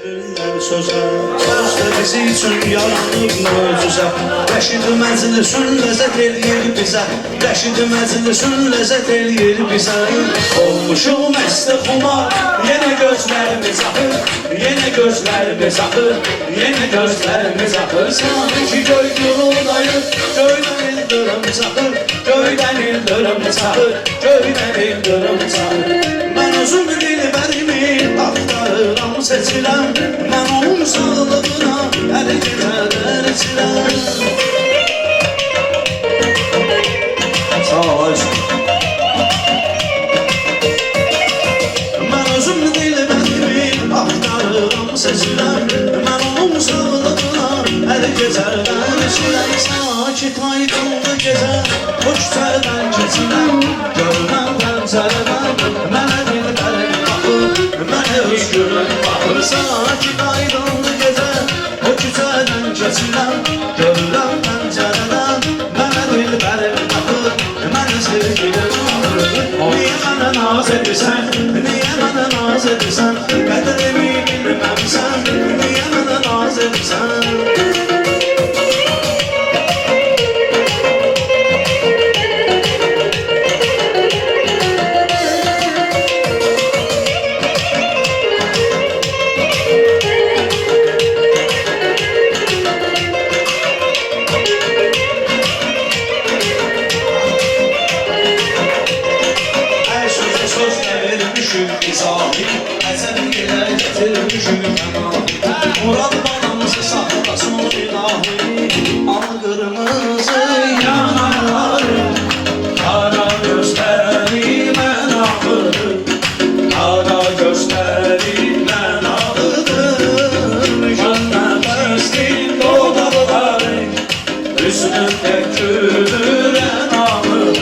Sözdə bizi üçün yaranıb möcüzə Rəşid məclisun ləzzət eləyir bizə Rəşid məclisun ləzzət eləyir bizə Olmuşuq məstə xumar Yenə gözlərimiz axır Yenə gözlərimiz axır Yenə gözlərimiz axır Sanki göy guruldayır Göydən ildırım çaxır Göydən ildırım çaxır Göydən ildırım çaxır Mən özüm dilbərimi axtarıram seçirəm Mən onun sağlığına hər gecələr içirəm Sağ ol aşkım Mən özüm dilbərimi axtarıram seçirəm Mən onun sağlığına hər gecələr içirəm Sakit aydınlı gecə o küçədən keçirəm Görməm pəncərədən mənə dilbərim baxır Mənə öz gülüm baxır Sakit aydınlı gecə o küçədən keçirəm Görürəm pəncərədən mənə dilbərim baxır Mənə sevgilim baxır Niyə mənə naz edirsən, niyə mənə naz edirsən Qədrimi bilməmsən, niyə mənə naz edirsən Murad balamızı saklasın ilahi Al kırmızı yanarı Kara gözlerimden ağıdır Kara gözlerimden ağıdır Gönlemezsin dodakları Üstünde gülüren ağıdır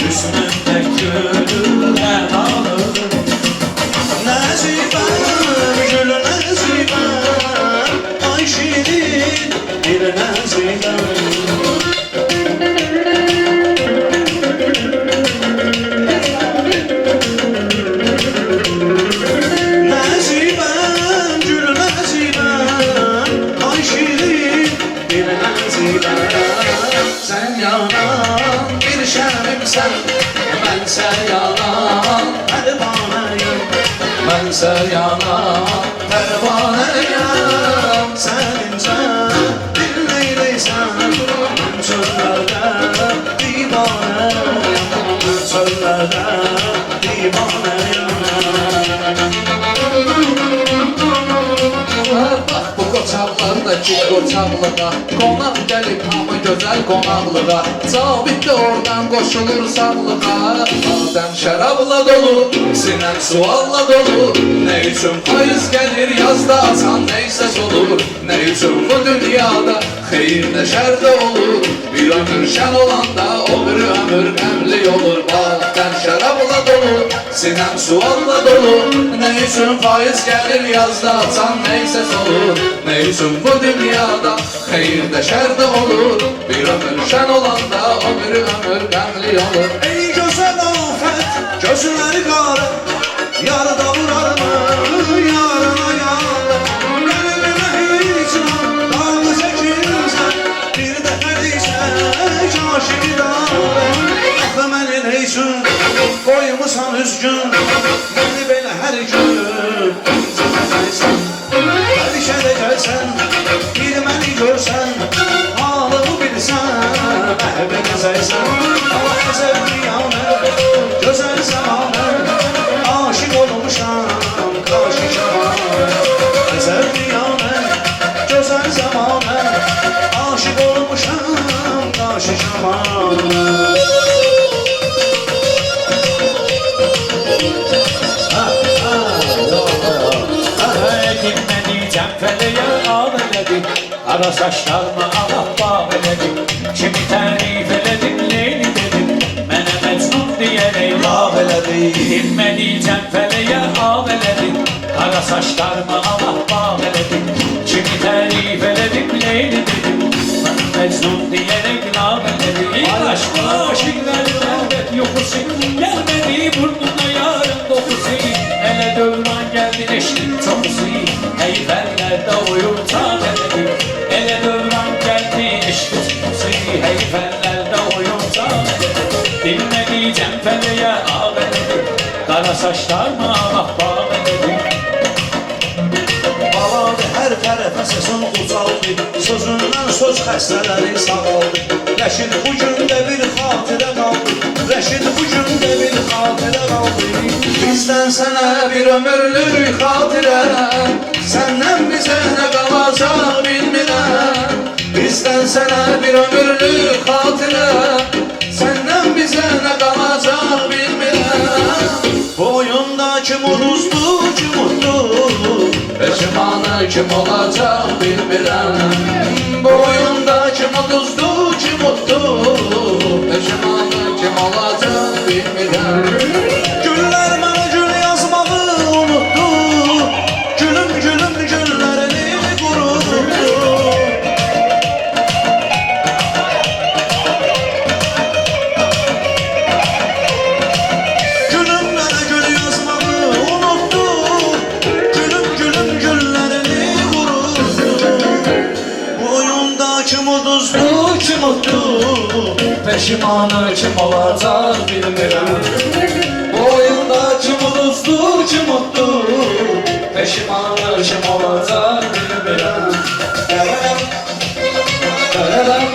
Üstünde gülüren ağıdır Nezibem gül nezibem Ay şirin bir nezibem Nezibem gül nezibem Ay şirin bir nezibem Sen yanan bir şerimsen Bense yanan pervaneyim Bense yanan pervaneyim Senince bir neyleysen Ben çöllerde divaneyim Ben çöllerde divaneyim Bax bu qoçaqlardakı qoçaqlığa Qonaq gəlib hamı gözəl qonaqlığa Cabitdə oradan qoşulur sağlığa Adəm şərabla dolu, sinən sualla dolu Nə üçün payız gəlir yazda açan neysə olur Nə üçün bu dünyada xeyir də şər də olur Bir ömür şən olanda o bir ömür qəmli olur Adəm şərabla dolu, sinən sualla dolu Nə üçün payız gəlir yazda açan neysə olur Nə üçün bu dünyada xeyir də şər də olur Bir ömür şən olanda o bir ömür qəmli olur Ey gözəl afət, gözləri qarı Yarıda vurarmı, yarına yarı Qəlbimə hicran, dağlı çəkilsən Bir dəfəliksə kaşiki darı Axı məni neyçün, qoymusan üzgün Məni belə hər gün incitəcəksən Bəlkə də gəlsən, bir məni görsən Halımı bilsən, əhbə gəzəysən Ama əzəb dünyamən, gözəl səmanən Aşıq olmuşam, qarşı kəmanən Əzəb dünyamən, gözəl səmanən Aşıq olmuşam, qarşı kəmanən Dinmediyeceğim feleğe ağ eledim Ara saçlarıma Allah bağ eledim Kimi tarif eledim Leyli dedim Mene Mecnun diyerek Lağ elədi Dinmediyeceğim feleğe ağ eledim Ara saçlarıma Allah bağ eledim Kimi tarif eledim Leyli dedim Mene Mecnun diyerek lağ eledim İlk aşkına aşıkların elbet yokusu Gelmedi burnuna yarın dokusu Hele dövman geldi eşlik çokusu fəlllərdə oyuncaq elədim. Elə dövran gəldi eşqisi, hey fəlllərdə oyuncaq elədim. Dinmədiycəm fələyə ağ elədim, qara saçlarıma ağ elədim. Baladı hər tərəfə səsin ucaldı, sözündən söz xəstələri sağaldı. Rəşid bugün də bir xatirə qaldı, Rəşid bugün də bir xatirə qaldı. Bizdən sənə bir ömürlük xatirə, səndən bizə nə qalacaq bilmirəm. Bizdən sənə bir ömürlük xatirə, səndən bizə nə qalacaq bilmirəm. Bu oyunda kim uduzdu, kim uddu, Peşmanı kim olacaq bilmirəm. Bu oyunda kim uduzdu, kim utdu, peşmanı kim olacaq bilmirəm. Güllər mənə gül yazmağı unutdu, gülüm gülüm güllərini qurutdu. Gülüm mənə gül yazmağı unutdu, gülüm gülüm güllərini qurutdu. Bu oyunda kim uduzdu, kim utdu, Peşimanı kim olacaq bilmirəm. Bu oyunda kim uduzdu, kim utdu, Peşimanı kim olacaq bilmirəm. Qələbəm.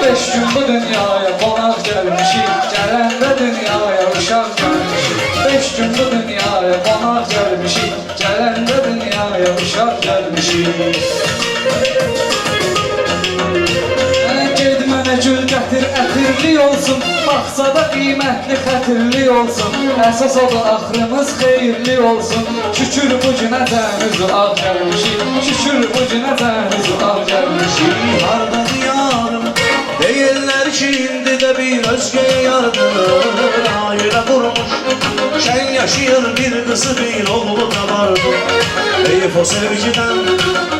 Beş gün bu dünyaya qonaq gəlmişik, gələndə dünyaya uşaq gəlmişik. Beş gün bu dünyaya qonaq gəlmişik, gələndə dünyaya uşaq gəlmişik. Ged mənə gül gətir, ətirli olsun, baxsada qiymətli xətirli olsun. Əsas odur axırımız xeyirli olsun. Şükür bu günə cəniz ağ gəlmişik, şükür bu günə cəniz ağ gəlmişik. Harda diyarım, deyirlər ki, indi də bir özgəyə yardır. Ailə qurmuş, şən yaşayır, bir qızı bir oğlu da vardı. Heyif o sevgidən,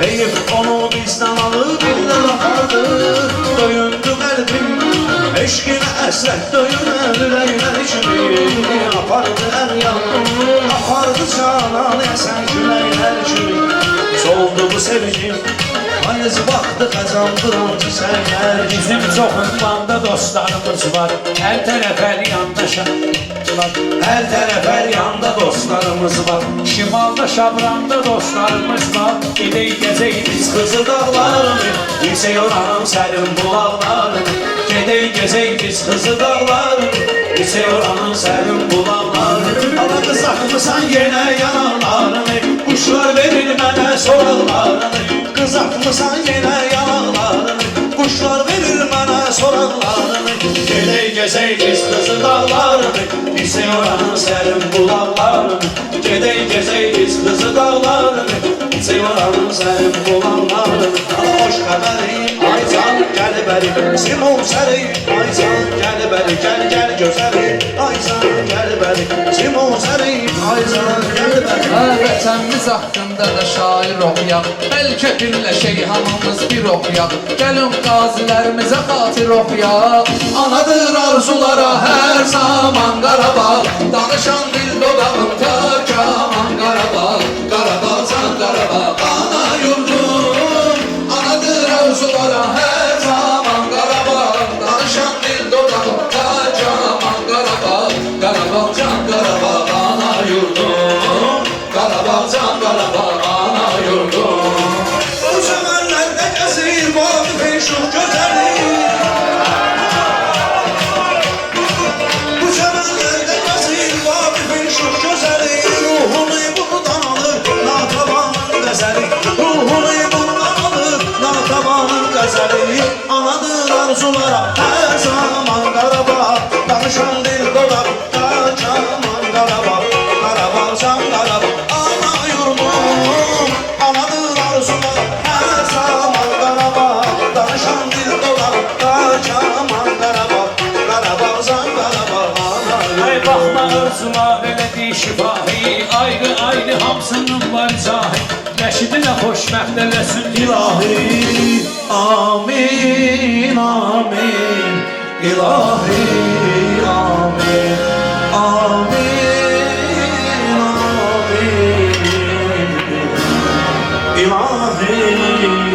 heyif onu bizdən alıb illər apardı. Döyündü qəlbim, eşqinə əsrət döyünər ürəklər kimi. Apardı ər yandım, apardı canan əsən küləklər kimi. Soldu bu sevgim, Ayız vaxtı qazandıran çiçəklər. Bizim çox ünvanda dostlarımız var, hər tərəf hər yanda şahlar. Hər tərəf hər yanda dostlarımız var. Şimalda Şabranda dostlarımız var. Gedək gəzək biz Qızı dağlarını, yüksək oranım sərin bulaqlarını. Gedək gəzək biz qızı dağlarını, yüksək oranım sərin bulaqlarını. Ala qızartmısan yenə yanaqlarını, quşlar verir mənə soraqlarını. Qızartmısan yenə yanaqlarını, quşlar verir mənə soraqlarını. Gedək gəzək biz qızı dağlarını, yüksək oranım sərin bulaqlarını. Gedək gəzək biz qızı dağlarını, yüksək oranım sərin bulaqlarını. Hoş xəbəri, ay can gəl bəri, Simon səri, ay can gəl bəri, gəl gəl gözəli, ay can gəl bəri, Simon səri, ay can gəl bəri. Vətənimiz haqqında da şair oxuyaq, bəlkə birləşək hamımız bir oxuyaq. Gəlin qazilərimizə xatir oxuyaq. Anadır arzulara hər zaman Qarabağ, danışan dil dodağım tək aman Qarabağ. Qarabağ can Qarabağ, ana yurdum. Anadır arzulara hər zaman Qarabağ, danışan dil dodağım tək aman Qarabağ. Qarabağ can Qarabağ, ana yurdum. Qarabağ can Qarabağ, ana yurdum. Bu çəmənlərdə gəzir Vaqifin şux gözəli. Bu çəmənlərdə gəzir Vaqifin şux gözəli. Ruhunu buradan alır Natavanın qəzəli. Ruhunu buradan alır Natavanın qəzəli. Anadır arzulara hər zaman Qarabağ, danışan dil dodaq tək aman Qarabağ. Qarabağ can Qarabağ, ana yurdum. Anadır arzulara hər zaman Qarabağ, danışan dil dodaq tək aman Qarabağ. Qarabağ can Qarabağ, ana Ay yurdum. baxma arzuma elədi şifahi, ayrı ayrı hamsının var izahi. Rəşidinə xoşbəxt eləsin İlahi, amin, amin. İlahi, amin, ilahi